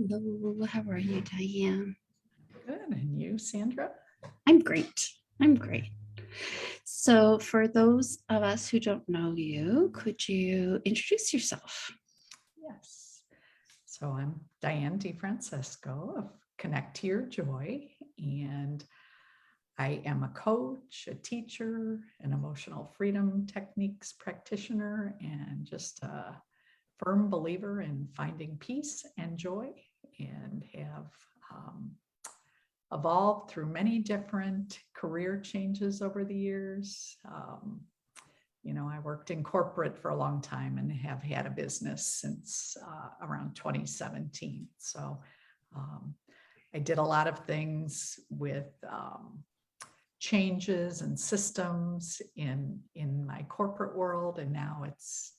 Hello, how are you, Diane? Good. And you, Sandra? I'm great. I'm great. So, for those of us who don't know you, could you introduce yourself? Yes. So I'm Diane DiFrancesco of Connect to Your Joy, and I am a coach, a teacher, an emotional freedom techniques practitioner, and just a firm believer in finding peace and joy, and have evolved through many different career changes over the years. I worked in corporate for a long time and have had a business since around 2017. So I did a lot of things with changes and systems in my corporate world, and now it's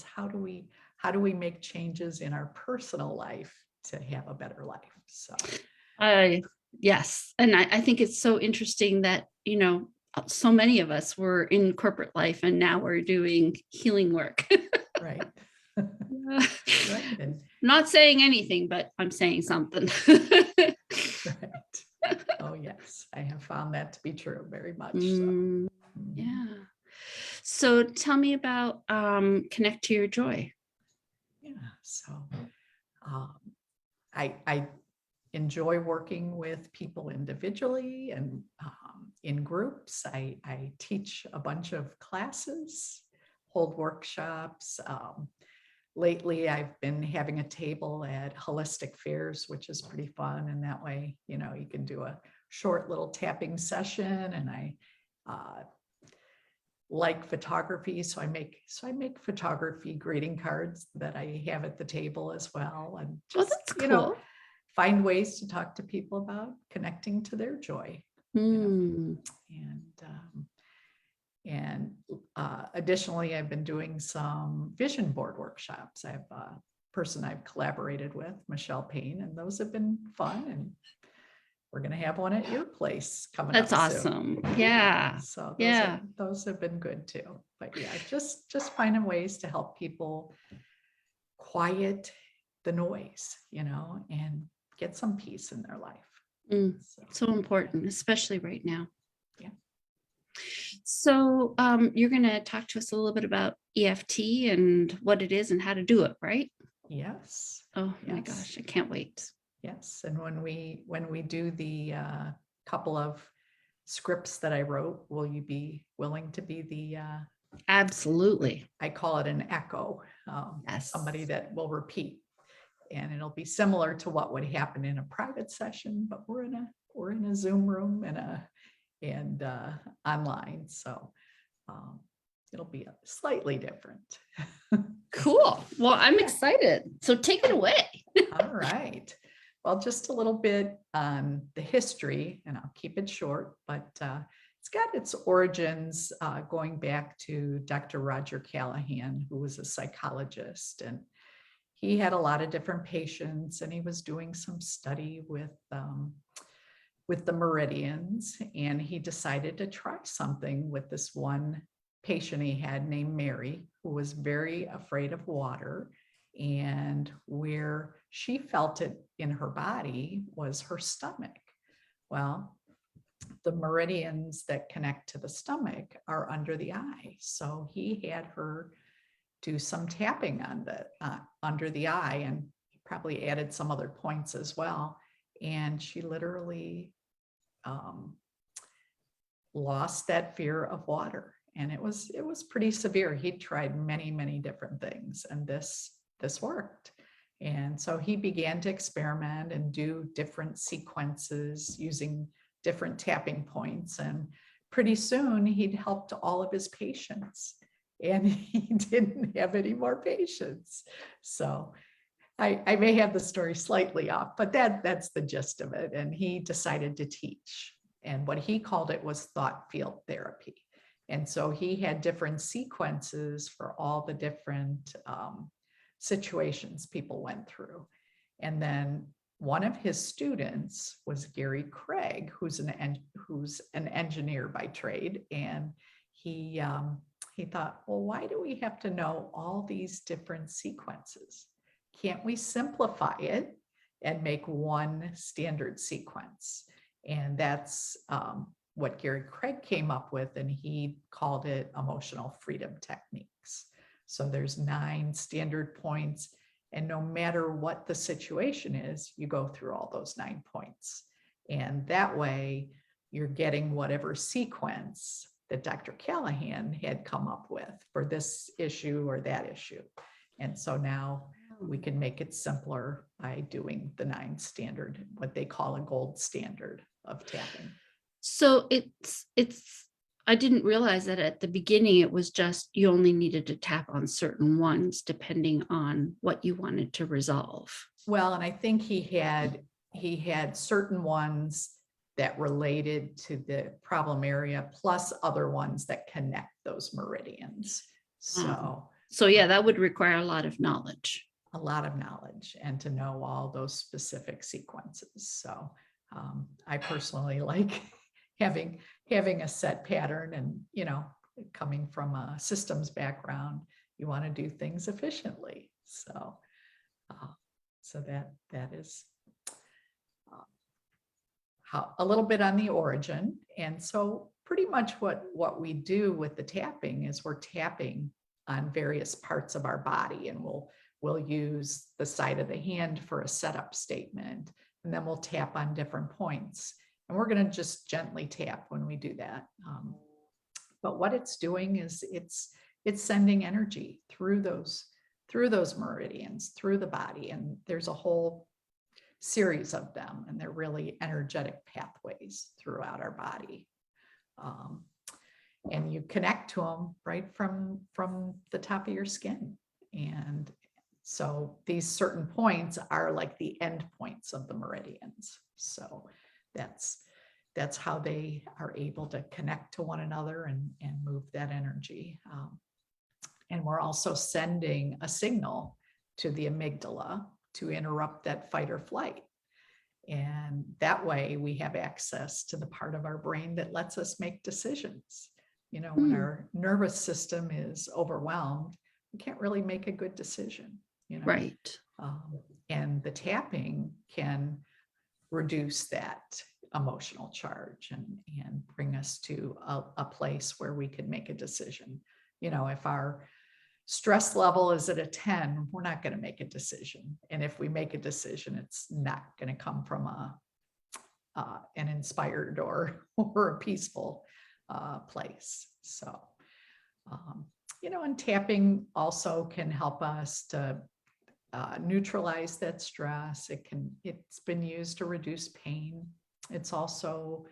how do we make changes in our personal life to have a better life. So yes, and I think it's so interesting that so many of us were in corporate life and now we're doing healing work. right. Right. And, not saying anything, but I'm saying something. right. Oh yes, I have found that to be true very much. So. Yeah. So tell me about Connect to Your Joy. Yeah. So I enjoy working with people individually and in groups. I teach a bunch of classes, hold workshops. Lately, I've been having a table at holistic fairs, which is pretty fun. And that way, you can do a short little tapping session. And I like photography, so I make photography greeting cards that I have at the table as well. And just, that's cool. Find ways to talk to people about connecting to their joy. And additionally, I've been doing some vision board workshops. I have a person I've collaborated with, Michelle Payne, and those have been fun. And we're going to have one at your place coming up. That's awesome. Soon. Yeah. So those have been good too. But yeah, just finding ways to help people quiet the noise, and get some peace in their life. So important, especially right now. Yeah. So you're going to talk to us a little bit about EFT and what it is and how to do it, right? Yes. Oh my gosh, I can't wait. Yes. And when we do the couple of scripts that I wrote, will you be willing to be the absolutely, I call it an echo, yes. Somebody that will repeat, and it'll be similar to what would happen in a private session, but we're in a Zoom room and online, so it'll be slightly different. Cool. Well, I'm excited. So take it away. All right. Well, just a little bit on the history, and I'll keep it short, but it's got its origins going back to Dr. Roger Callahan, who was a psychologist, and he had a lot of different patients, and he was doing some study with the meridians, and he decided to try something with this one patient he had named Mary, who was very afraid of water, and where she felt it in her body was her stomach. Well, the meridians that connect to the stomach are under the eye. So he had her do some tapping on the under the eye, and probably added some other points as well. And she literally lost that fear of water. And it was pretty severe. He tried many different things, and this worked. And so he began to experiment and do different sequences using different tapping points. And pretty soon he'd helped all of his patients, and he didn't have any more patients. So I may have the story slightly off, but that's the gist of it. And he decided to teach. And what he called it was thought field therapy. And so he had different sequences for all the different situations people went through. And then one of his students was Gary Craig, who's an engineer by trade. And he thought, well, why do we have to know all these different sequences? Can't we simplify it and make one standard sequence. And that's what Gary Craig came up with, and he called it emotional freedom techniques. So there's 9 standard points, and no matter what the situation is, you go through all those 9 points. And that way you're getting whatever sequence that Dr. Callahan had come up with for this issue or that issue. And so now we can make it simpler by doing the 9 standard, what they call a gold standard of tapping. So I didn't realize that at the beginning, it was just, you only needed to tap on certain ones depending on what you wanted to resolve. Well, and I think he had certain ones that related to the problem area, plus other ones that connect those meridians. So yeah, that would require a lot of knowledge. A lot of knowledge, and to know all those specific sequences. So I personally like having a set pattern, and coming from a systems background, you want to do things efficiently. So that is how a little bit on the origin. And so pretty much what we do with the tapping is we're tapping on various parts of our body, and we'll use the side of the hand for a setup statement, and then we'll tap on different points. And we're going to just gently tap when we do that. But what it's doing is it's sending energy through those meridians, through the body. And there's a whole series of them, and they're really energetic pathways throughout our body. And you connect to them right from the top of your skin. And so these certain points are like the end points of the meridians. So that's how they are able to connect to one another and move that energy. And we're also sending a signal to the amygdala to interrupt that fight or flight. And that way we have access to the part of our brain that lets us make decisions. When our nervous system is overwhelmed, we can't really make a good decision. Right. And the tapping can reduce that emotional charge and bring us to a place where we can make a decision. If our stress level is at a 10, we're not going to make a decision. And if we make a decision, it's not going to come from an inspired or a peaceful place. So, and tapping also can help us to neutralize that stress. It's been used to reduce pain. It's also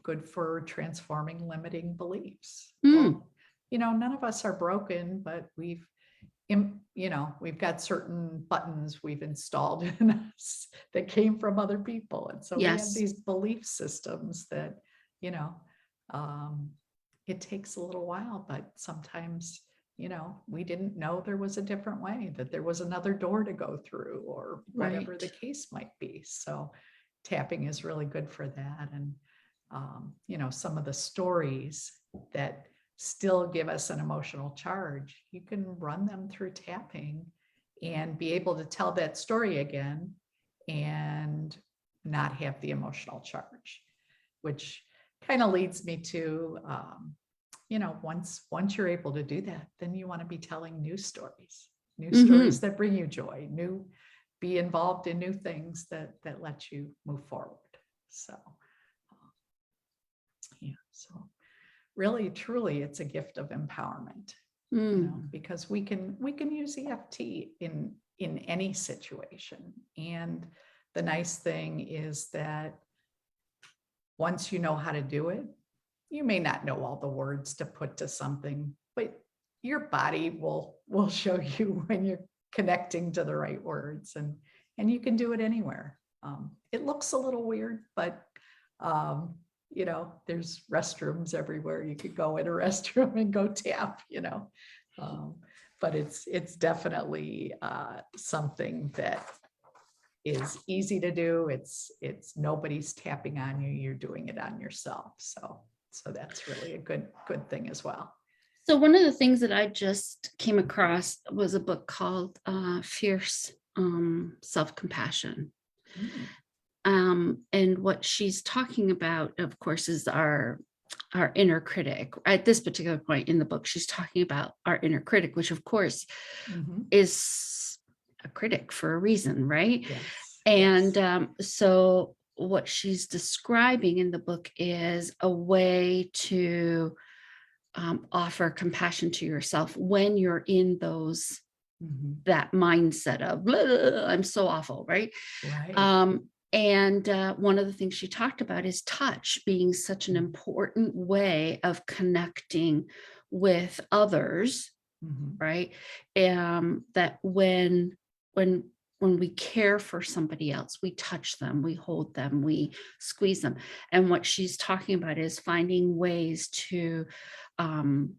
good for transforming limiting beliefs. Well, none of us are broken, but we've got certain buttons we've installed in us that came from other people. And so we have these belief systems that, it takes a little while, but sometimes, we didn't know there was a different way, that there was another door to go through, or whatever the case might be. So tapping is really good for that. And, some of the stories that still give us an emotional charge, you can run them through tapping and be able to tell that story again and not have the emotional charge, which kind of leads me to, once you're able to do that, then you want to be telling new stories that bring you joy, be involved in new things that let you move forward. So, so really, truly, it's a gift of empowerment, because we can use EFT in any situation. And the nice thing is that once you know how to do it, you may not know all the words to put to something, but your body will show you when you're connecting to the right words, and you can do it anywhere. It looks a little weird, but there's restrooms everywhere. You could go in a restroom and go tap, but it's definitely something that is easy to do. It's nobody's tapping on you. You're doing it on yourself. So that's really a good thing as well. So one of the things that I just came across was a book called Fierce self-compassion. Mm. And what she's talking about, of course, is our inner critic. At this particular point in the book, she's talking about our inner critic, which of course Mhm. is a critic for a reason, right? Yes. And Yes. so what she's describing in the book is a way to offer compassion to yourself when you're in Mhm. that mindset of "Blah, blah, blah, I'm so awful," right? Right. And one of the things she talked about is touch being such an Mm. important way of connecting with others, Mhm. right? That when when we care for somebody else, we touch them, we hold them, we squeeze them. And what she's talking about is finding ways to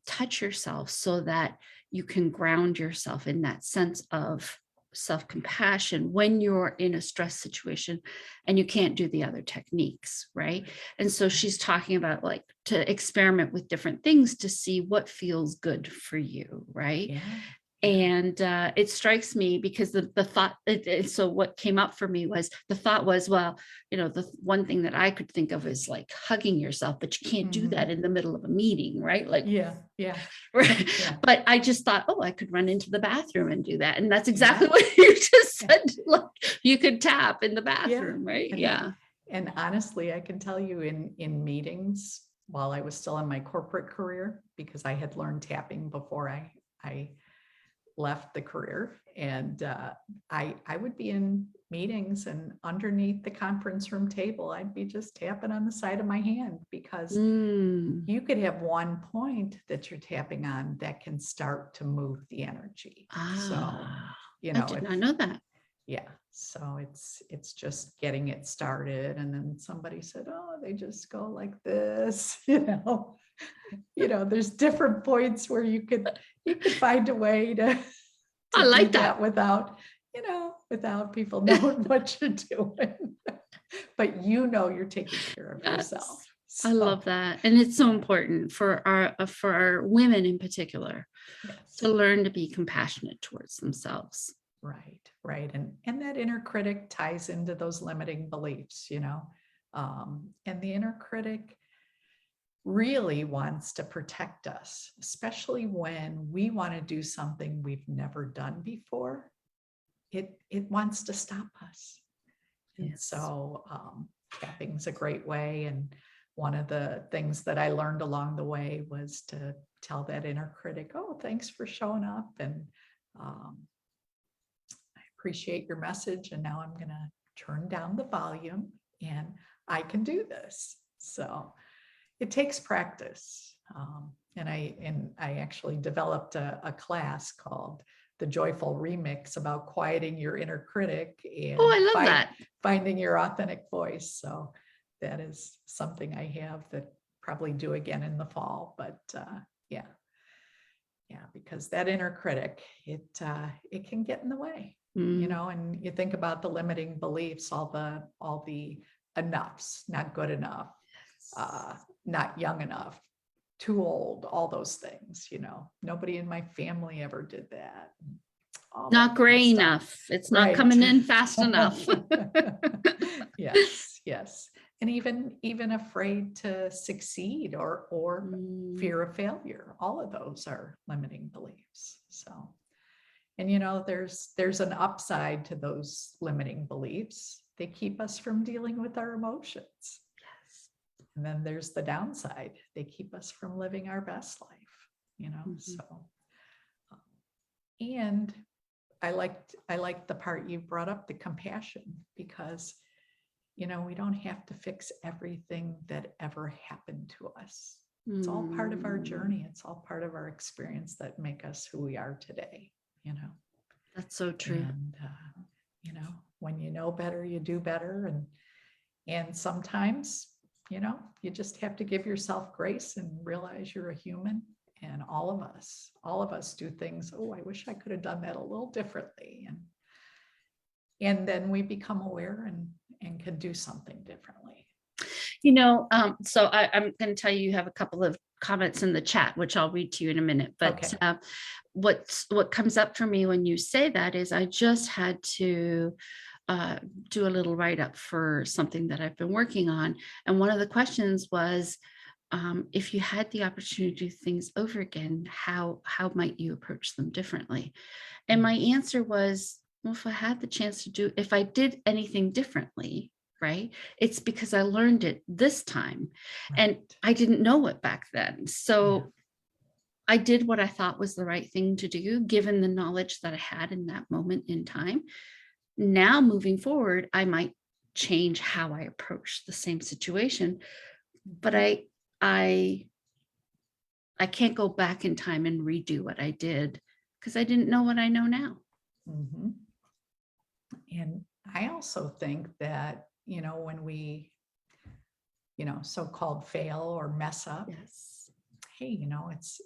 touch yourself so that you can ground yourself in that sense of self-compassion when you're in a stress situation and you can't do the other techniques, right? And so Right. she's talking about like to experiment with different things to see what feels good for you, right? Yeah. Yeah. And it strikes me because the thought, so what came up for me was the thought was, well, the one thing that I could think of is like hugging yourself, but you can't do that Mhm. in the middle of a meeting, right? Like, Yeah. Yeah. Yeah. but I just thought, oh, I could run into the bathroom and do that. And that's exactly Yeah. what you just Yeah. said. Like, you could tap in the Yeah. bathroom, right? And Yeah. and honestly, I can tell you in meetings while I was still in my corporate career, because I had learned tapping before I left the career, and I would be in meetings, and underneath the conference room table, I'd be just tapping on the side of my hand, because Mm. you could have one point that you're tapping on that can start to move the energy. So, Ah, I did if not know that. yeah, so it's just getting it started, and then somebody said, oh, they just go like this. There's different points where you could find a way to I do like that. that without people knowing what you're doing. But you're taking care of yourself. Yes. I love So that. And it's so yeah. important for our women in particular to Yes. learn to be compassionate towards themselves. Right, right. And that inner critic ties into those limiting beliefs. And the inner critic really wants to protect us, especially when we want to do something we've never done before. It wants to stop us. And Yes. so tapping's a great way. And one of the things that I learned along the way was to tell that inner critic, oh, thanks for showing up. And I appreciate your message. And now I'm going to turn down the volume, and I can do this. So it takes practice. And I actually developed a class called The Joyful Remix about quieting your inner critic Oh, and I love that. finding your authentic voice. So that is something I have that probably do again in the fall. But yeah, because that inner critic, it can get in the way, Mm, and you think about the limiting beliefs, all the enoughs, not good enough, uh, not young enough, too old, all those things. Nobody in my family ever did that. All that not kind of gray stuff. enough. It's not Right. coming in fast enough. Yes, yes. And even afraid to succeed, or Mm, fear of failure. All of those are limiting beliefs. So, and there's an upside to those limiting beliefs. They keep us from dealing with our emotions. yes. And then there's the downside. They keep us from living our best life, Mhm. so. And I liked the part you brought up, the compassion, because, we don't have to fix everything that ever happened to us. It's all part of our Mm, journey. It's all part of our experience that make us who we are today. that's so true. And, when you know better, you do better. And sometimes, you just have to give yourself grace and realize you're a human. And all of us do things. Oh, I wish I could have done that a little differently. And then we become aware and can do something differently. I'm going to tell you have a couple of comments in the chat, which I'll read to you in a minute. But Okay. What comes up for me when you say that is I just had to do a little write-up for something that I've been working on. And one of the questions was, if you had the opportunity to do things over again, how might you approach them differently? And my answer was, well, if I did anything differently, right, it's because I learned it this time and Right. I didn't know it back then. So Yeah. I did what I thought was the right thing to do, given the knowledge that I had in that moment in time. Now, moving forward, I might change how I approach the same situation, but I can't go back in time and redo what I did because I didn't know what I know now. Mhm. And I also think that, when we, so-called fail or mess up, Yes. hey,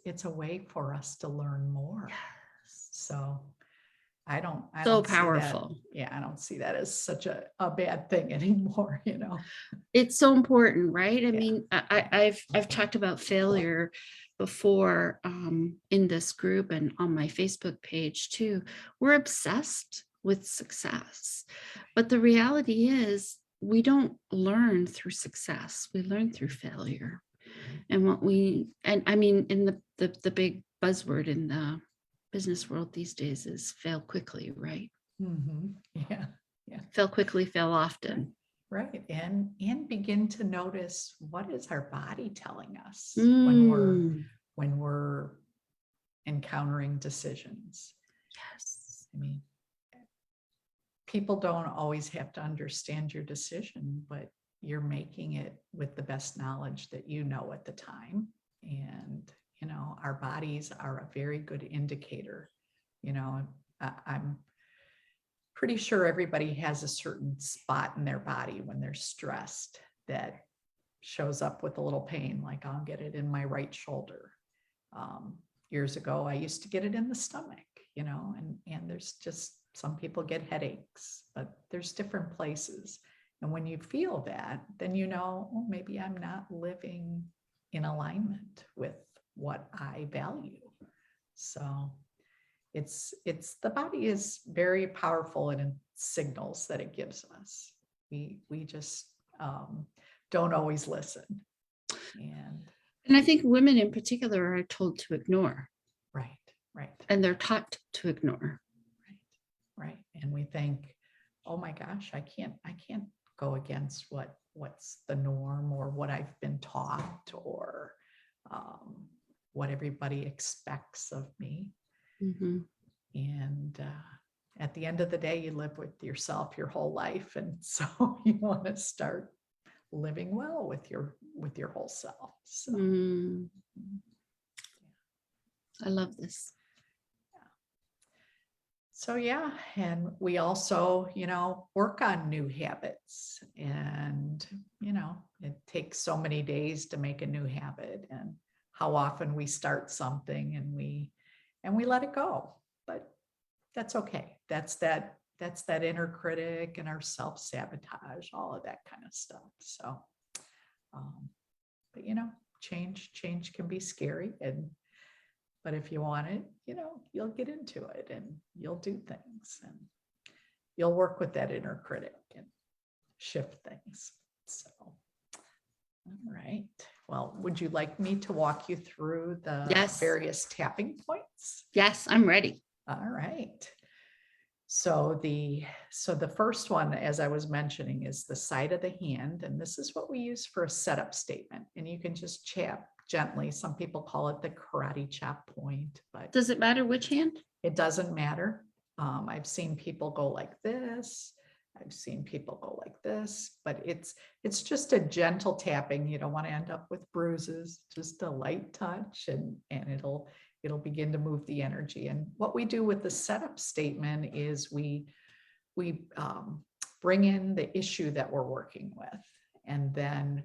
it's a way for us to learn more. Yes. So I So don't see that. powerful. Yeah, I don't see that as such a bad thing anymore, It's so important, right? I Yeah. mean, I've talked about failure before in this group and on my Facebook page too. We're obsessed with success, but the reality is we don't learn through success. We learn through failure. And I mean, in the big buzzword in the business world these days is fail quickly, right? Mhm. Yeah. Yeah. Fail quickly, fail often. Right. And begin to notice, what is our body telling us Mm, when we're encountering decisions? yes. I mean, people don't always have to understand your decision, but you're making it with the best knowledge that you know at the time. And, our bodies are a very good indicator. I'm pretty sure everybody has a certain spot in their body when they're stressed that shows up with a little pain. Like, I'll get it in my right shoulder. Years ago, I used to get it in the stomach, and there's just, some people get headaches, but there's different places. And when you feel that, then oh, maybe I'm not living in alignment with what I value. So it's the body is very powerful in signals that it gives us. We just don't always listen. And I think women in particular are told to ignore. Right. And they're taught to ignore. Right. And we think, oh my gosh, I can't go against what's the norm, or what I've been taught, or what everybody expects of me. Mm-hmm. And at the end of the day, you live with yourself your whole life. And so you want to start living well with your whole self. So I love this. So yeah, and we also, work on new habits, and, it takes so many days to make a new habit, and how often we start something and we let it go, but that's okay. That's that inner critic and our self-sabotage, all of that kind of stuff. So, but change can be scary, but if you want it, you'll get into it and you'll do things and you'll work with that inner critic and shift things. So, all right. Well, would you like me to walk you through the various tapping points? Yes, I'm ready. All right. So the first one, as I was mentioning, is the side of the hand. And this is what we use for a setup statement. And you can just chap gently. Some people call it the karate chop point, but does it matter which hand? It doesn't matter. I've seen people go like this. I've seen people go like this, but it's just a gentle tapping. You don't want to end up with bruises, just a light touch, and it'll begin to move the energy. And what we do with the setup statement is we bring in the issue that we're working with, and then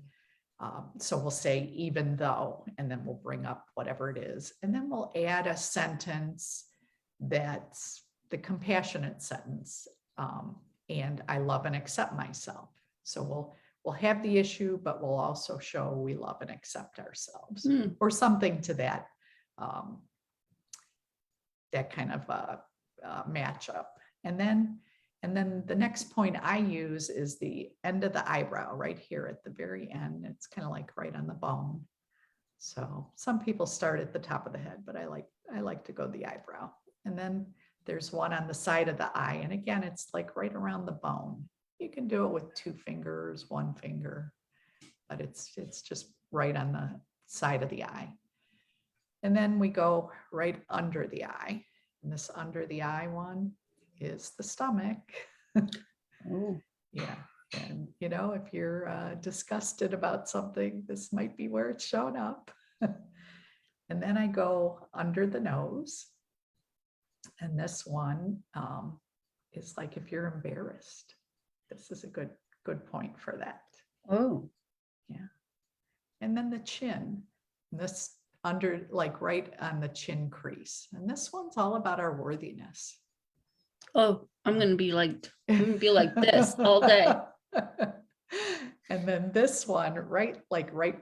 so we'll say even though, and then we'll bring up whatever it is, and then we'll add a sentence that's the compassionate sentence, and I love and accept myself. So we'll have the issue, but we'll also show we love and accept ourselves, Mm. or something to that, that kind of matchup. And then the next point I use is the end of the eyebrow right here at the very end. It's kind of like right on the bone. So some people start at the top of the head, but I like to go the eyebrow. And then there's one on the side of the eye. And again, it's like right around the bone. You can do it with 2 fingers, 1 finger, but it's just right on the side of the eye. And then we go right under the eye. And this under the eye one is the stomach. Oh. Yeah. And, if you're disgusted about something, this might be where it's shown up. And then I go under the nose. And this one is like if you're embarrassed. This is a good point for that. Oh. Yeah. And then the chin. This under, like right on the chin crease. And this one's all about our worthiness. Oh, I'm gonna be like this all day. And then this one, right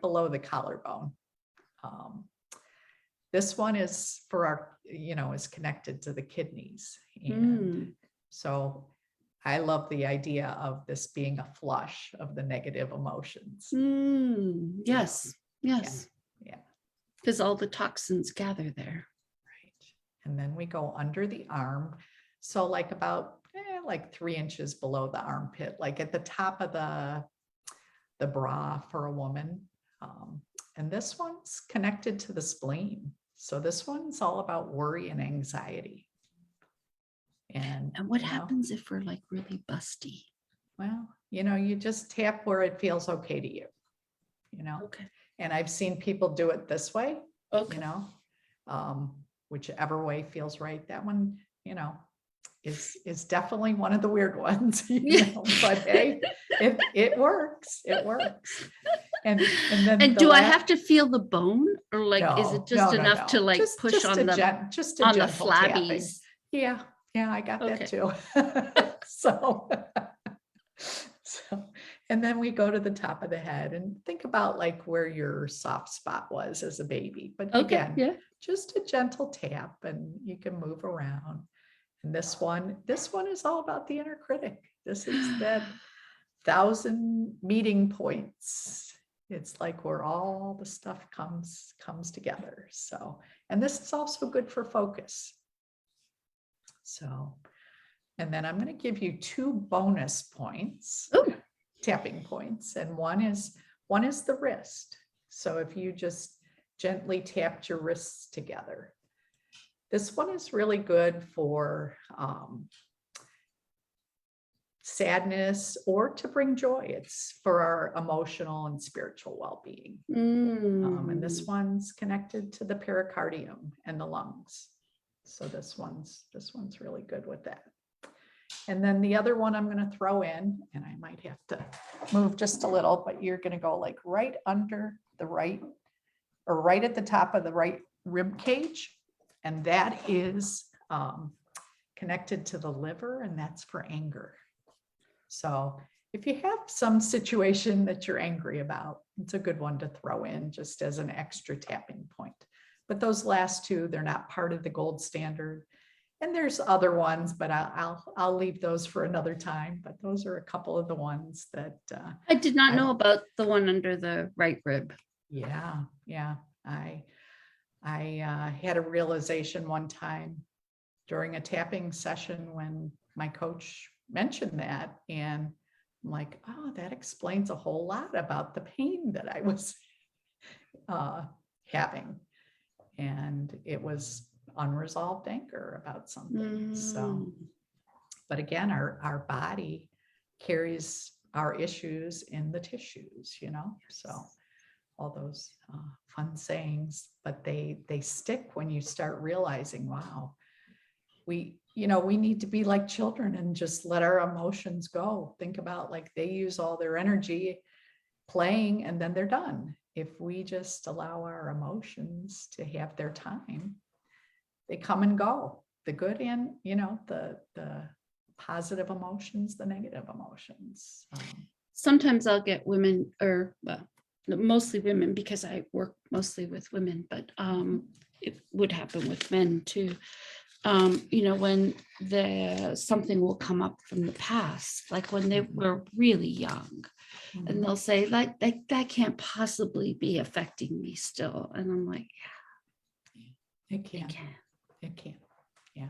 below the collarbone. This one is for our, is connected to the kidneys. And so I love the idea of this being a flush of the negative emotions. Yes. Yes. Yeah. Because all the toxins gather there. Right. And then we go under the arm. So like about like 3 inches below the armpit, like at the top of the bra for a woman. And this one's connected to the spleen. So this one's all about worry and anxiety. And what happens if we're like really busty? Well, you just tap where it feels okay to you, Okay. And I've seen people do it this way, Okay. Whichever way feels right. That one, is definitely one of the weird ones, but hey, it works. It works. And then do I have to feel the bone, or like is it just no, enough to like push on the flabbies? Yeah, I got that too. So, and then we go to the top of the head and think about like where your soft spot was as a baby. But again, just a gentle tap, and you can move around. And this one is all about the inner critic. This is that 1,000 meeting points. It's like where all the stuff comes together. So, and this is also good for focus. So, and then I'm going to give you 2 bonus points, tapping points. And one is the wrist. So if you just gently tapped your wrists together, this one is really good for sadness or to bring joy. It's for our emotional and spiritual well-being. And this one's connected to the pericardium and the lungs. So this one's really good with that. And then the other one I'm going to throw in, and I might have to move just a little, but you're going to go like right under the right, or right at the top of the right rib cage. And that is connected to the liver, and that's for anger. So if you have some situation that you're angry about, it's a good one to throw in just as an extra tapping point. But those last 2, they're not part of the gold standard. And there's other ones, but I'll leave those for another time. But those are a couple of the ones that I did not know about the one under the right rib. Yeah. I had a realization one time during a tapping session when my coach mentioned that, and I'm like, oh, that explains a whole lot about the pain that I was having, and it was unresolved anger about something. So, but again, our body carries our issues in the tissues, so all those fun sayings, but they stick when you start realizing, wow, we need to be like children and just let our emotions go. Think about like they use all their energy playing and then they're done. If we just allow our emotions to have their time, they come and go, the good and, the positive emotions, the negative emotions. sometimes I'll get women, or well, mostly women, because I work mostly with women, but it would happen with men too. When something will come up from the past, like when they were really young, and they'll say like that can't possibly be affecting me still. And I'm like, It can. it can. It can. Yeah.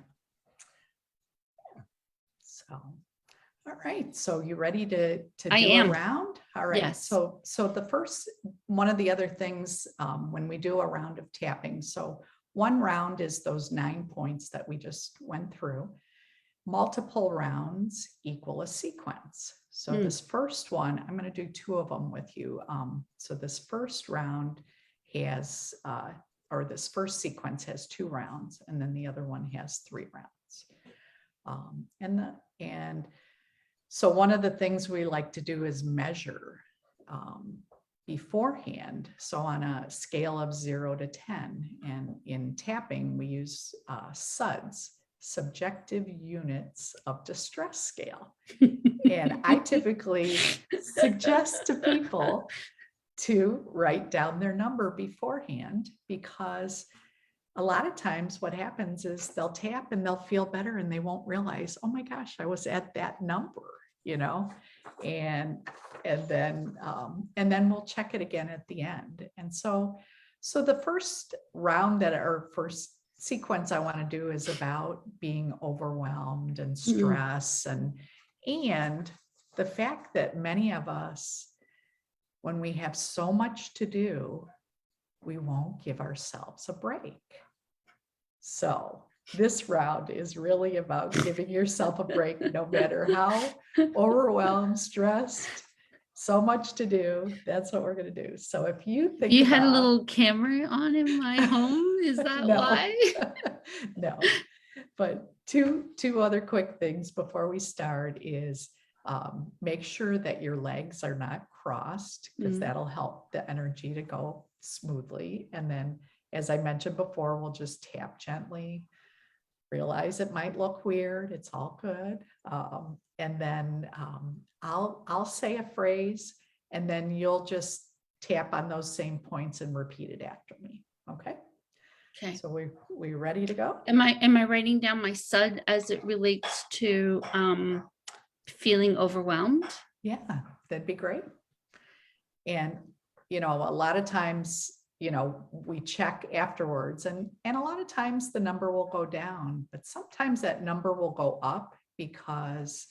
So, all right. So you ready to I do am. a round? All right. Yes. So the first, one of the other things when we do a round of tapping, so one round is those 9 points that we just went through. Multiple rounds equal a sequence. So this first one, I'm going to do 2 of them with you. So this first round has, or this first sequence has 2 rounds, and then the other one has 3 rounds. And so one of the things we like to do is measure beforehand. So on a scale of 0 to 10, and in tapping, we use SUDS, subjective units of distress scale. And I typically suggest to people to write down their number beforehand, because a lot of times what happens is they'll tap and they'll feel better and they won't realize, oh my gosh, I was at that number, and then we'll check it again at the end. And so the first round or first sequence I want to do is about being overwhelmed and stress and the fact that many of us, when we have so much to do, we won't give ourselves a break. So this round is really about giving yourself a break, no matter how overwhelmed, stressed, so much to do. That's what we're going to do. So if you think you had a little camera on in my home, is that No. why? No, but two other quick things before we start is make sure that your legs are not crossed, because that'll help the energy to go smoothly. And then, as I mentioned before, we'll just tap gently. Realize it might look weird. It's all good. And then I'll say a phrase, and then you'll just tap on those same points and repeat it after me. Okay. Okay. So we ready to go? Am I writing down my SUD as it relates to feeling overwhelmed? Yeah, that'd be great. And a lot of times, we check afterwards, and a lot of times the number will go down, but sometimes that number will go up because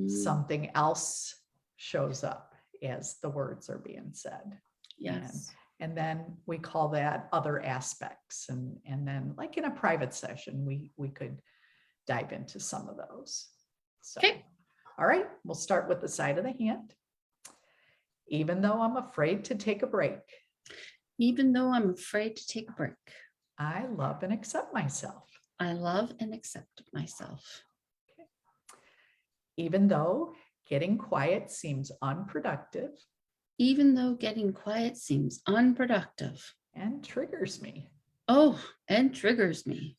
something else shows up as the words are being said. Yes. And then we call that other aspects. And then, like in a private session, we could dive into some of those. So, okay. All right, we'll start with the side of the hand. Even though I'm afraid to take a break. Even though I'm afraid to take a break. I love and accept myself. I love and accept myself. Okay. Even though getting quiet seems unproductive. Even though getting quiet seems unproductive. And triggers me. Oh, and triggers me.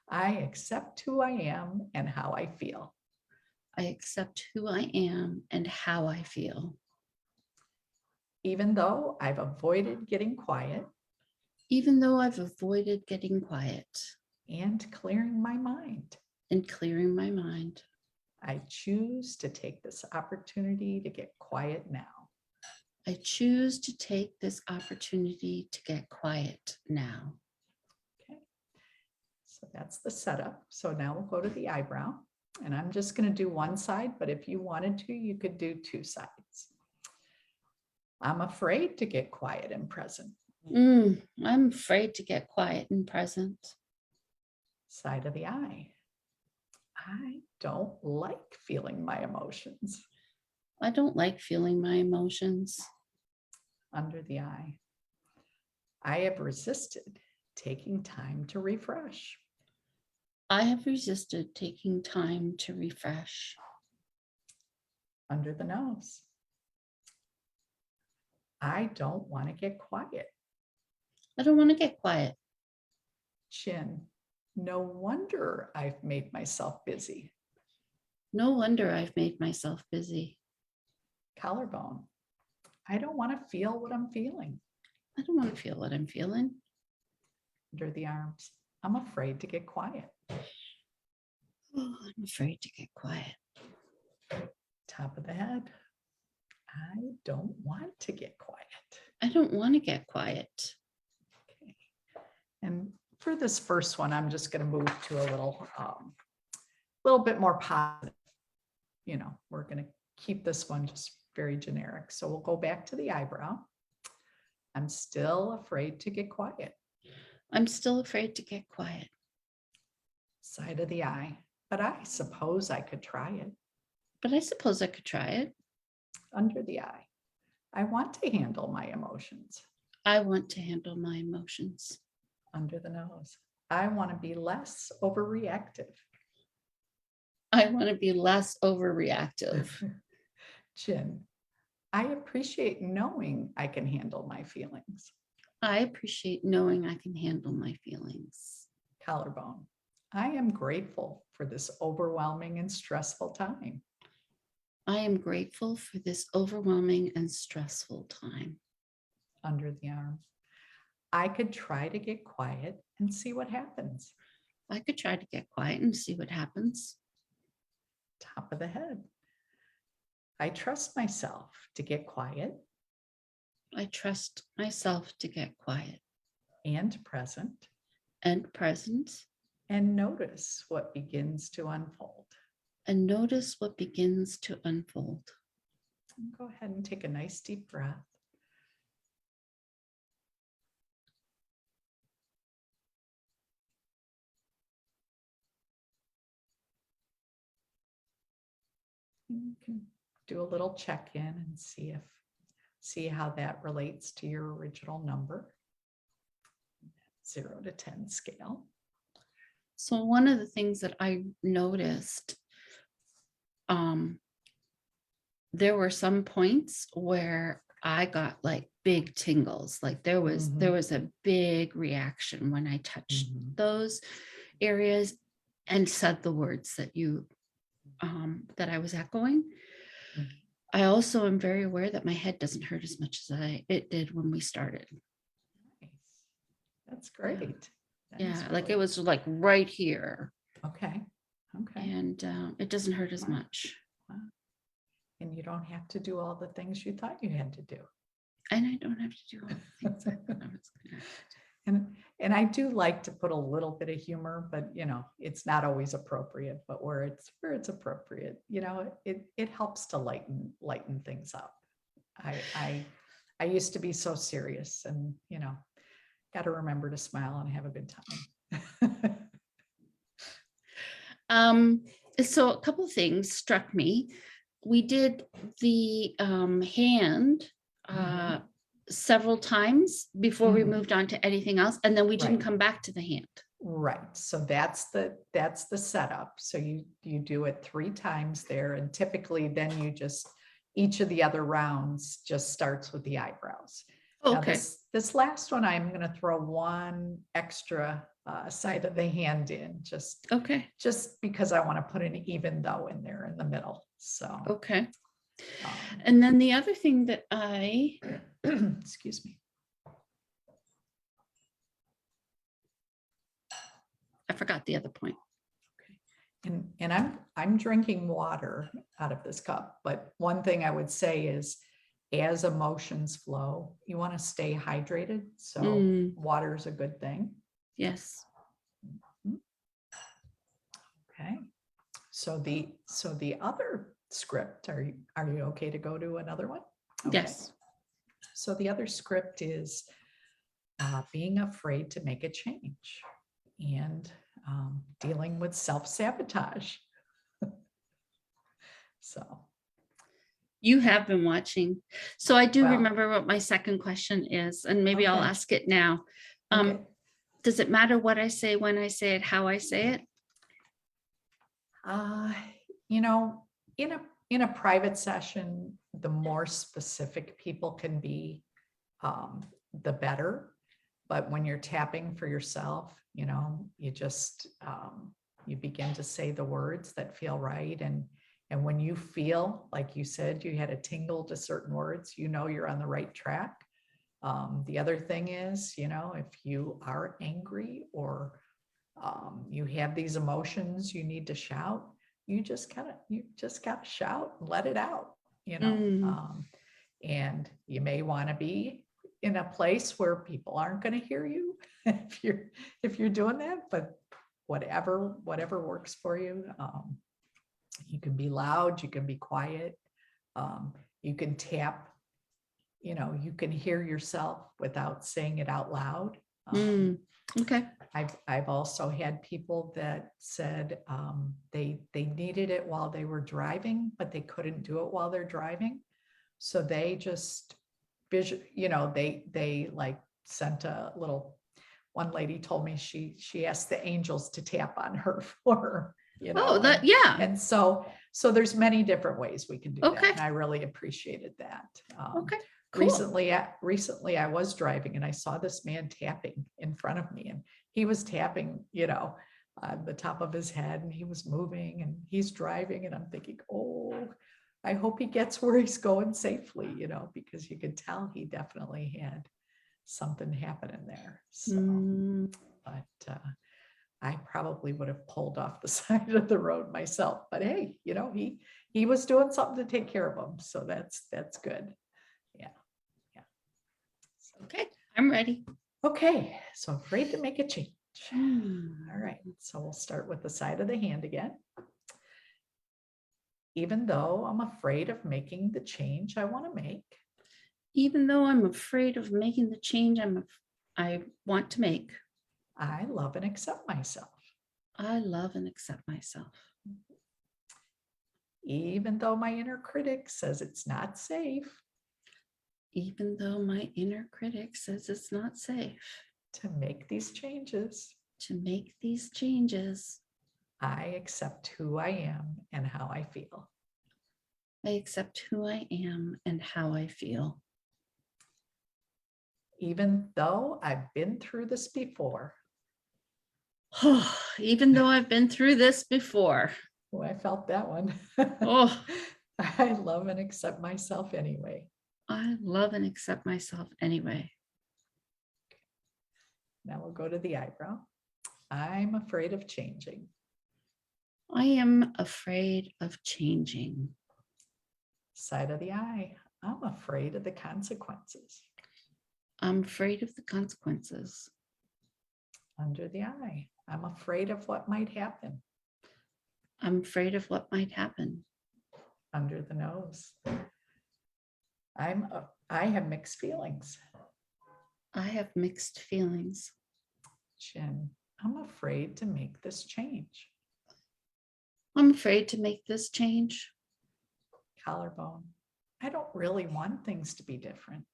I accept who I am and how I feel. I accept who I am and how I feel. Even though I've avoided getting quiet. Even though I've avoided getting quiet. And clearing my mind. And clearing my mind. I choose to take this opportunity to get quiet now. I choose to take this opportunity to get quiet now. Okay, so that's the setup. So now we'll go to the eyebrow, and I'm just going to do one side, but if you wanted to, you could do 2 sides. I'm afraid to get quiet and present. I'm afraid to get quiet and present. Side of the eye. I don't like feeling my emotions. I don't like feeling my emotions. Under the eye. I have resisted taking time to refresh. I have resisted taking time to refresh. Under the nose. I don't want to get quiet. I don't want to get quiet. Chin. No wonder I've made myself busy. No wonder I've made myself busy. Collarbone. I don't want to feel what I'm feeling. I don't want to feel what I'm feeling. Under the arms. I'm afraid to get quiet. Oh, I'm afraid to get quiet. Top of the head. I don't want to get quiet. I don't want to get quiet. Okay. And for this first one, I'm just going to move to a little bit more positive. You know, we're going to keep this one just very generic. So we'll go back to the eyebrow. I'm still afraid to get quiet. I'm still afraid to get quiet. Side of the eye. But I suppose I could try it. But I suppose I could try it. Under the eye. I want to handle my emotions. I want to handle my emotions. Under the nose. I want to be less overreactive. I want to be less overreactive. Chin. I appreciate knowing I can handle my feelings. I appreciate knowing I can handle my feelings. Collarbone. I am grateful for this overwhelming and stressful time. I am grateful for this overwhelming and stressful time. Under the arm. I could try to get quiet and see what happens. I could try to get quiet and see what happens. Top of the head. I trust myself to get quiet. I trust myself to get quiet and present. and present. And notice what begins to unfold. And notice what begins to unfold. Go ahead and take a nice deep breath. You can do a little check-in and see how that relates to your original number. 0 to 10 scale. So one of the things that I noticed, there were some points where I got like big tingles, like there was a big reaction when I touched those areas and said the words that you that I was echoing. I also am very aware that my head doesn't hurt as much as it did when we started. Nice. That's great. Yeah, like it was like right here. Okay. And it doesn't hurt as much. Wow. And you don't have to do all the things you thought you had to do. And I don't have to do all the things I thought I was gonna have to. And I do like to put a little bit of humor, but you know, it's not always appropriate, but where it's appropriate, you know, it helps to lighten things up. I used to be so serious, and you know, got to remember to smile and have a good time. So a couple of things struck me. We did the hand several times before we moved on to anything else, and then we didn't come back to the hand. Right. So that's the setup. So you do it 3 times there, and typically then you just, each of the other rounds just starts with the eyebrows. Okay. Now this last one, I'm going to throw one extra side of the hand in, just because I want to put an even though in there in the middle. So okay. And then the other thing that I excuse me, I forgot the other point. Okay. And I'm drinking water out of this cup, but one thing I would say is, as emotions flow, you want to stay hydrated. So water is a good thing. Yes. Okay. So the other script, are you okay to go to another one? Okay. Yes. So the other script is being afraid to make a change and dealing with self-sabotage. So. You have been watching. So I do remember what my second question is, and maybe I'll ask it now. Does it matter what I say, when I say it, how I say it? You know, in a private session, the more specific people can be, the better. But when you're tapping for yourself, you know, you just you begin to say the words that feel right, and And when you feel, like you said, you had a tingle to certain words, you know you're on the right track. The other thing is, if you are angry or you have these emotions, you need to shout, you just got to shout and let it out, and you may want to be in a place where people aren't going to hear you if you're doing that, but whatever works for you. You can be loud, you can be quiet, you can tap, you can hear yourself without saying it out loud. Okay. I've also had people that said they needed it while they were driving, but they couldn't do it while they're driving. So they just they like sent a little. One lady told me she asked the angels to tap on her for her, Oh, yeah. And so there's many different ways we can do Okay. that. And I really appreciated that. Okay. Cool. Recently I was driving and I saw this man tapping in front of me, and he was tapping, on the top of his head, and he was moving and he's driving, and I'm thinking, oh, I hope he gets where he's going safely, because you could tell he definitely had something happening there. So, but I probably would have pulled off the side of the road myself, but hey, he was doing something to take care of him. So that's good. Yeah. Okay. I'm ready. Okay. So I'm afraid to make a change. All right. So we'll start with the side of the hand again. Even though I'm afraid of making the change I want to make. Even though I'm afraid of making the change I want to make. I love and accept myself. I love and accept myself. Even though my inner critic says it's not safe. Even though my inner critic says it's not safe. To make these changes. To make these changes. I accept who I am and how I feel. I accept who I am and how I feel. Even though I've been through this before. Even though I've been through this before. Oh, I felt that one. Oh, I love and accept myself anyway. I love and accept myself anyway. Now we'll go to the eyebrow. I'm afraid of changing. I am afraid of changing. Side of the eye. I'm afraid of the consequences. I'm afraid of the consequences. Under the eye. I'm afraid of what might happen. I'm afraid of what might happen. Under the nose. I have mixed feelings. I have mixed feelings. Chin. I'm afraid to make this change. I'm afraid to make this change. Collarbone. I don't really want things to be different.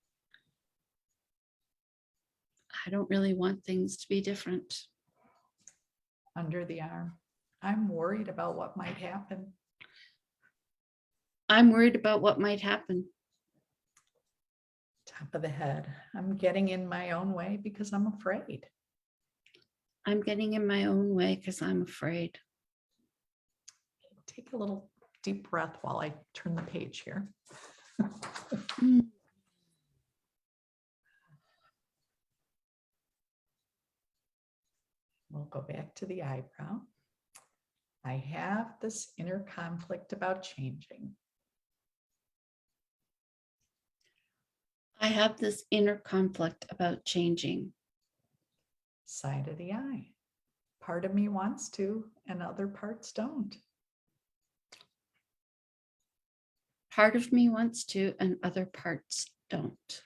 I don't really want things to be different. Under the arm. I'm worried about what might happen. I'm worried about what might happen. Top of the head. I'm getting in my own way because I'm afraid. I'm getting in my own way because I'm afraid. Take a little deep breath while I turn the page here. We'll go back to the eyebrow. I have this inner conflict about changing. I have this inner conflict about changing. Side of the eye. Part of me wants to, and other parts don't. Part of me wants to, and other parts don't.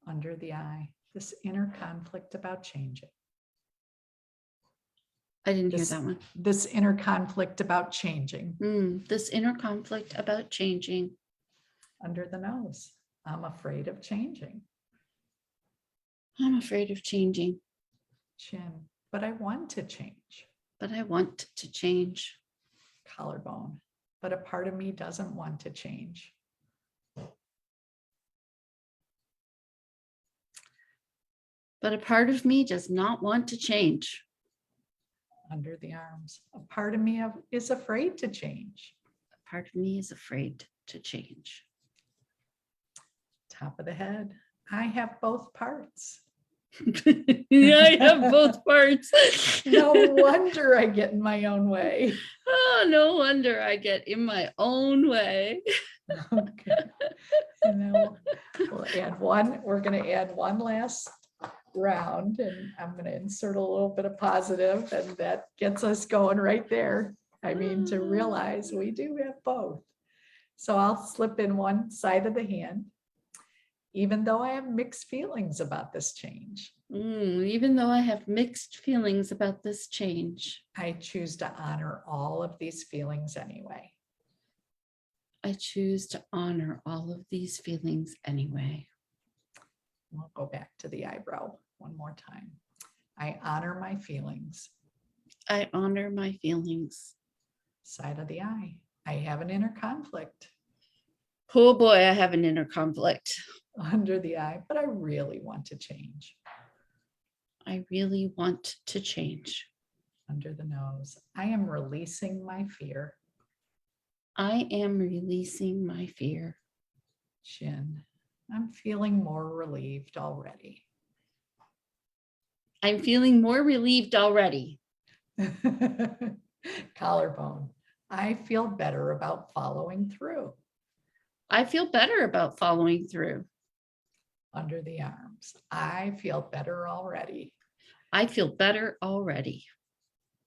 Under the eye. This inner conflict about changing. I didn't hear that one. This inner conflict about changing. This inner conflict about changing. Under the nose. I'm afraid of changing. I'm afraid of changing. Chin. But I want to change. But I want to change. Collarbone. But a part of me doesn't want to change. But a part of me does not want to change. Under the arms. A part of me is afraid to change. Part of me is afraid to change. Top of the head. I have both parts. Yeah, I have both parts. No wonder I get in my own way. Oh, no wonder I get in my own way. Okay. And then we'll add one. We're going to add one last round, and I'm going to insert a little bit of positive, and that gets us going right there. I mean, to realize we do have both. So I'll slip in one side of the hand, even though I have mixed feelings about this change. Even though I have mixed feelings about this change, I choose to honor all of these feelings anyway. I choose to honor all of these feelings anyway. We'll go back to the eyebrow one more time. I honor my feelings. I honor my feelings. Side of the eye. I have an inner conflict. Oh boy, I have an inner conflict. Under the eye, but I really want to change. I really want to change. Under the nose. I am releasing my fear. I am releasing my fear. Chin. I'm feeling more relieved already. I'm feeling more relieved already. Collarbone. I feel better about following through. I feel better about following through. Under the arms. I feel better already. I feel better already.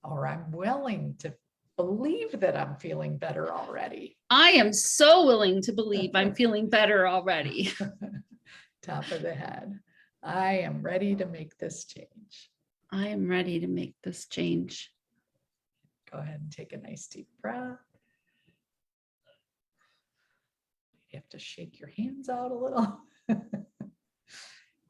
Or I'm willing to believe that I'm feeling better already. I am so willing to believe I'm feeling better already. Top of the head. I am ready to make this change. I am ready to make this change. Go ahead and take a nice deep breath. You have to shake your hands out a little.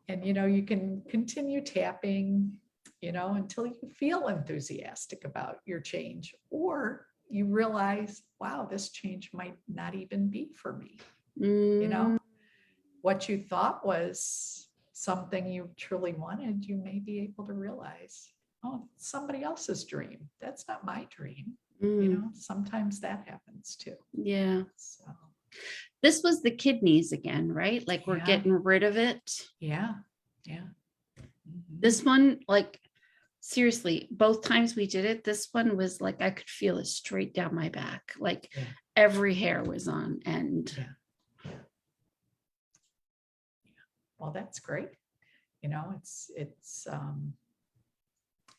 And, you can continue tapping, until you feel enthusiastic about your change, or you realize, wow, this change might not even be for me. What you thought was something you truly wanted, you may be able to realize, oh, it's somebody else's dream. That's not my dream. Sometimes that happens too. Yeah. So, this was the kidneys again, right? Like we're getting rid of it. yeah. Yeah. Mhm. This one, like, seriously, both times we did it, this one was like, I could feel it straight down my back. Like every hair was on end. Yeah. Well, that's great.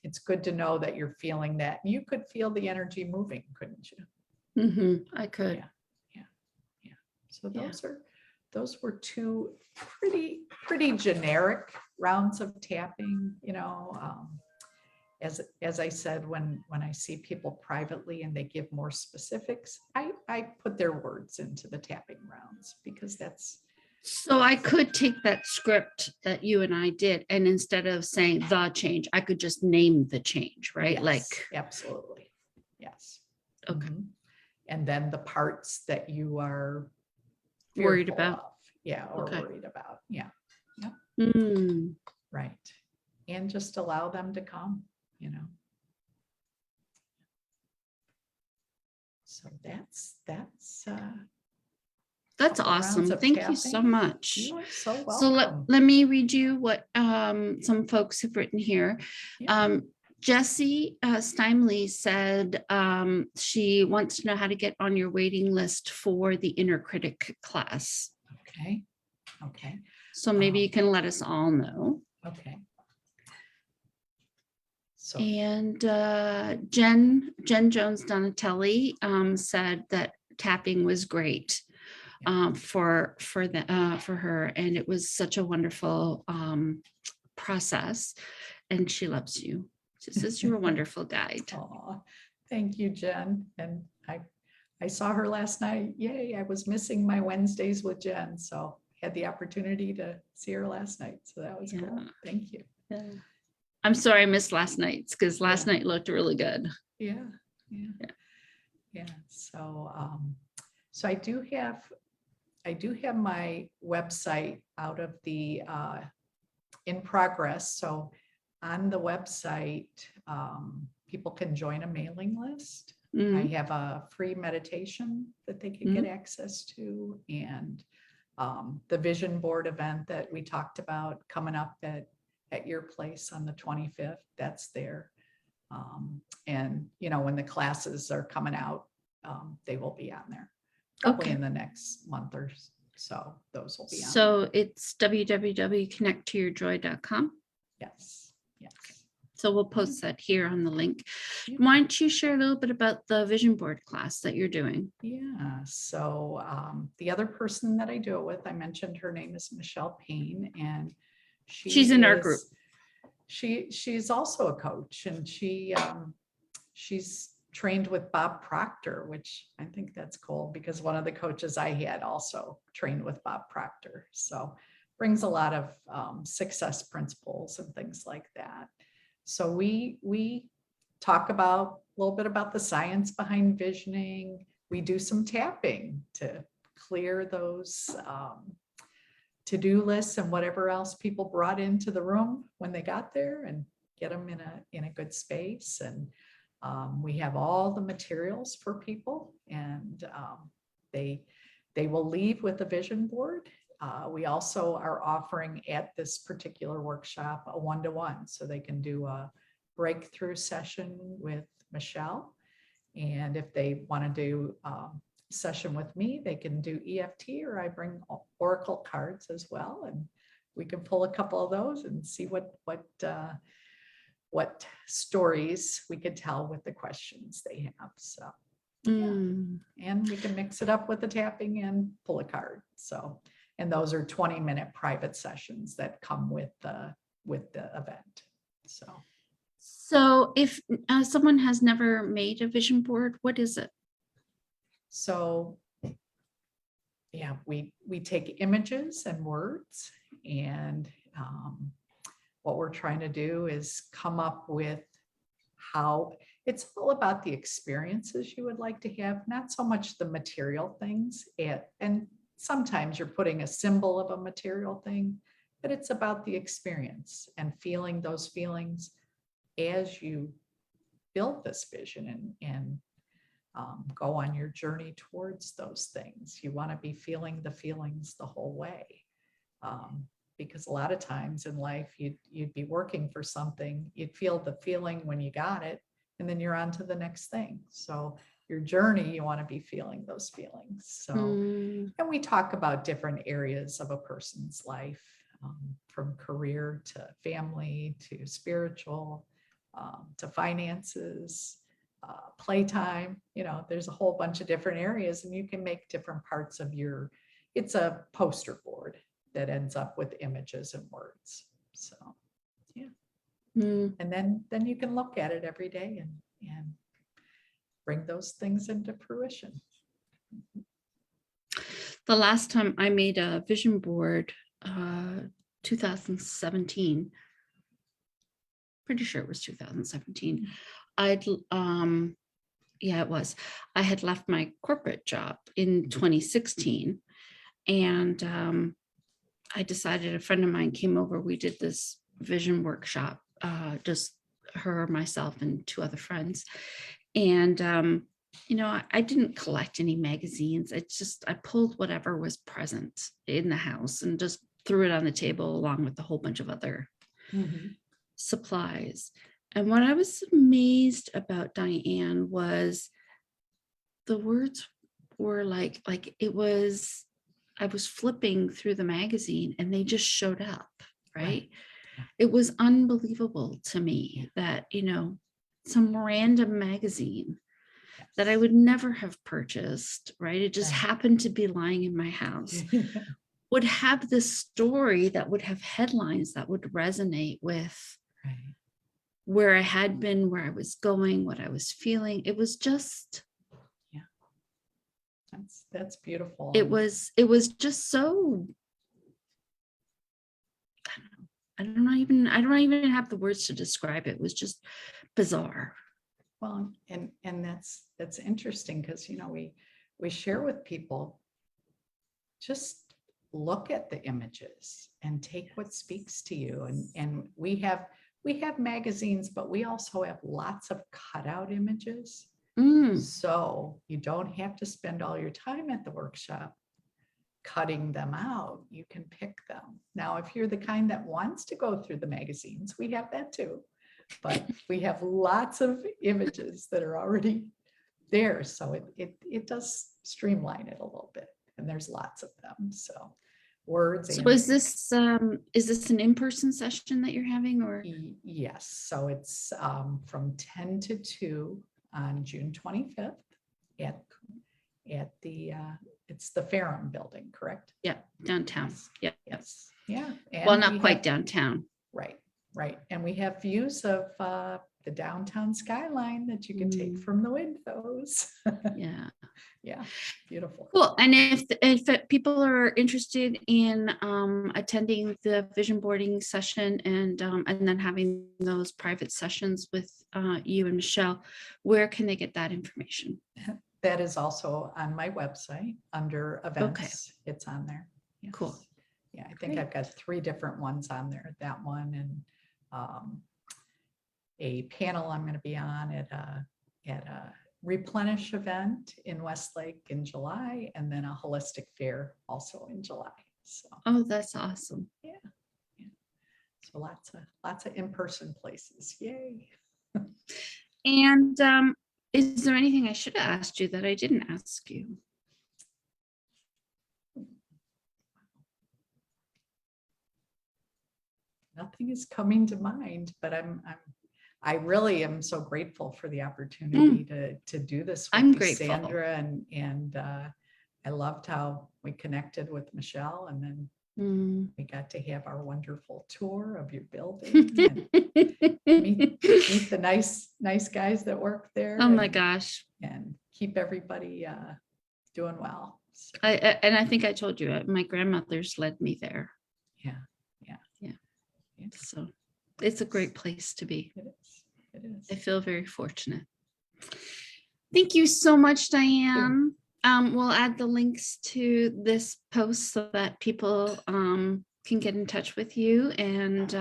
It's good to know that you're feeling that. You could feel the energy moving, couldn't you? I could. Yeah. So those were two pretty generic rounds of tapping. As I said, when I see people privately and they give more specifics, I put their words into the tapping rounds, because that's. So I could take that script that you and I did, and instead of saying the change, I could just name the change, right? Yes, like, absolutely. Yes. Okay. Mhm. And then the parts that you are Worried fearful about. of. Yeah, or Okay. worried about. Yeah. Right. And just allow them to come, So that's couple awesome. rounds of Thank you so tapping. much. You are so welcome. So let me read you what some folks have written here. Yeah. Jessie Steinley said she wants to know how to get on your waiting list for the inner critic class. Okay. So maybe you can let us all know. Okay. So And Jen Jones Donatelli said that tapping was great for her, and it was such a wonderful process, and she loves you. She says you're a wonderful guide. Aw, thank you, Jen. And I saw her last night. Yay, I was missing my Wednesdays with Jen, so had the opportunity to see her last night. So that was cool. Thank you. Yeah. I'm sorry I missed last night's, because last night looked really good. Yeah. So I do have my website out of the in progress. So on the website, people can join a mailing list. I Mm, have a free meditation that they can get access to, and the vision board event that we talked about coming up at your place on the 25th, that's there. And when the classes are coming out, they will be on there probably Okay. in the next month or so. Those will be on there. So it's www.connecttoyourjoy.com. Yes, yes. So we'll post that here on the link. Yeah. Why don't you share a little bit about the vision board class that you're doing? Yeah, so the other person that I do it with, I mentioned her name is Michelle Payne, and She's in our group. She's also a coach, and she's trained with Bob Proctor, which I think that's cool because one of the coaches I had also trained with Bob Proctor. So brings a lot of success principles and things like that. So we talk about a little bit about the science behind visioning. We do some tapping to clear those to-do lists and whatever else people brought into the room when they got there, and get them in a good space. And we have all the materials for people, and they will leave with a vision board. We also are offering at this particular workshop a one-to-one, so they can do a breakthrough session with Michelle. And if they want to do a session with me, they can do EFT, or I bring Oracle cards as well. And we can pull a couple of those and see what stories we could tell with the questions they have. So, Mm. and we can mix it up with the tapping and pull a card. So, and those are 20-minute private sessions that come with the event. So if someone has never made a vision board, what is it? So yeah, we take images and words, and what we're trying to do is come up with how it's all about the experiences you would like to have, not so much the material things. And sometimes you're putting a symbol of a material thing, but it's about the experience and feeling those feelings as you build this vision and go on your journey towards those things. You want to be feeling the feelings the whole way. Because a lot of times in life, you'd be working for something, you'd feel the feeling when you got it, and then you're on to the next thing. So your journey, you want to be feeling those feelings. So, and we talk about different areas of a person's life, from career to family to spiritual, to finances, playtime. There's a whole bunch of different areas, and you can make different parts of it's a poster board that ends up with images and words. So, yeah. And then you can look at it every day and bring those things into fruition. The last time I made a vision board, 2017, pretty sure it was 2017. It was. I had left my corporate job in 2016, and I decided, a friend of mine came over, we did this vision workshop, just her, myself, and two other friends. And, I didn't collect any magazines. I pulled whatever was present in the house and just threw it on the table along with a whole bunch of other supplies. And what I was amazed about, Diane, was the words were like it was, I was flipping through the magazine and they just showed up, right? Yeah. It was unbelievable to me that, some random magazine that I would never have purchased, right? It just happened to be lying in my house, would have this story that would have headlines that would resonate with where I had been, where I was going, what I was feeling. It was just, that's beautiful. it was just so, I don't even have the words to describe it. It was just bizarre. Well, and that's interesting because we share with people, just look at the images and take what speaks to you. And we have we have magazines, but we also have lots of cutout images. Mm, So you don't have to spend all your time at the workshop cutting them out. You can pick them. Now, if you're the kind that wants to go through the magazines, we have that too. But we have lots of images that are already there. So it does streamline it a little bit. And there's lots of them. So words. so and is this an in-person session that you're having, or? Yes. So it's from 10 to 2 on June 25th at the it's the Ferrum building, correct? Yeah, downtown. Yes. Yeah. Yes. Yeah. Well, And not we quite have- downtown. Right. Right. And we have views of the downtown skyline that you can take from the windows. Yeah. Yeah. Beautiful. Cool. And if people are interested in attending the vision boarding session and then having those private sessions with you and Michelle, where can they get that information? That is also on my website under events. Okay. It's on there. Yes. Cool. Yeah, I think Great. I've got 3 different ones on there. That one and a panel I'm going to be on at a Replenish event in Westlake in July, and then a holistic fair also in July. So Oh, that's awesome. so lots of in-person places. Yay. And is there anything I should have asked you that I didn't ask you? Nothing is coming to mind, but I really am so grateful for the opportunity to do this with I'm you, grateful. Sandra, and I loved how we connected with Michelle, and then we got to have our wonderful tour of your building and meet the nice guys that work there. Oh my gosh. And keep everybody doing well. So, And I think I told you, my grandmother's led me there. yeah. So it's a great place to be. It is. It is. I feel very fortunate. Thank you so much, Diane. We'll add the links to this post so that people can get in touch with you, and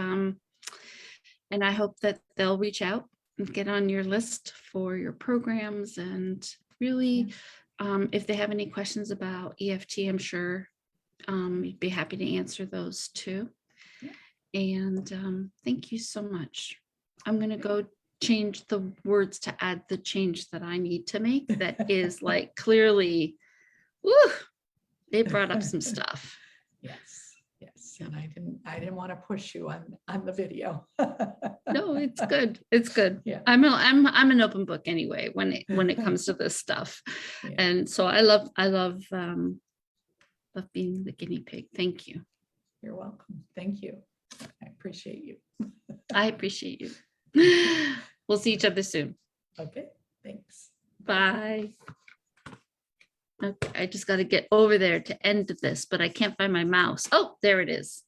I hope that they'll reach out and get on your list for your programs. And really, if they have any questions about EFT, I'm sure you'd be happy to answer those too. And thank you so much. I'm going to go change the words to add the change that I need to make. That is like clearly, woo, they brought up some stuff. Yes. And I didn't want to push you on the video. No, it's good. It's good. Yeah. I'm an open book anyway when it comes to this stuff. Yeah. And so I love being the guinea pig. Thank you. You're welcome. Thank you. I appreciate you. I appreciate you. We'll see each other soon. Okay. Thanks. Bye. Okay, I just got to get over there to end this, but I can't find my mouse. Oh, there it is.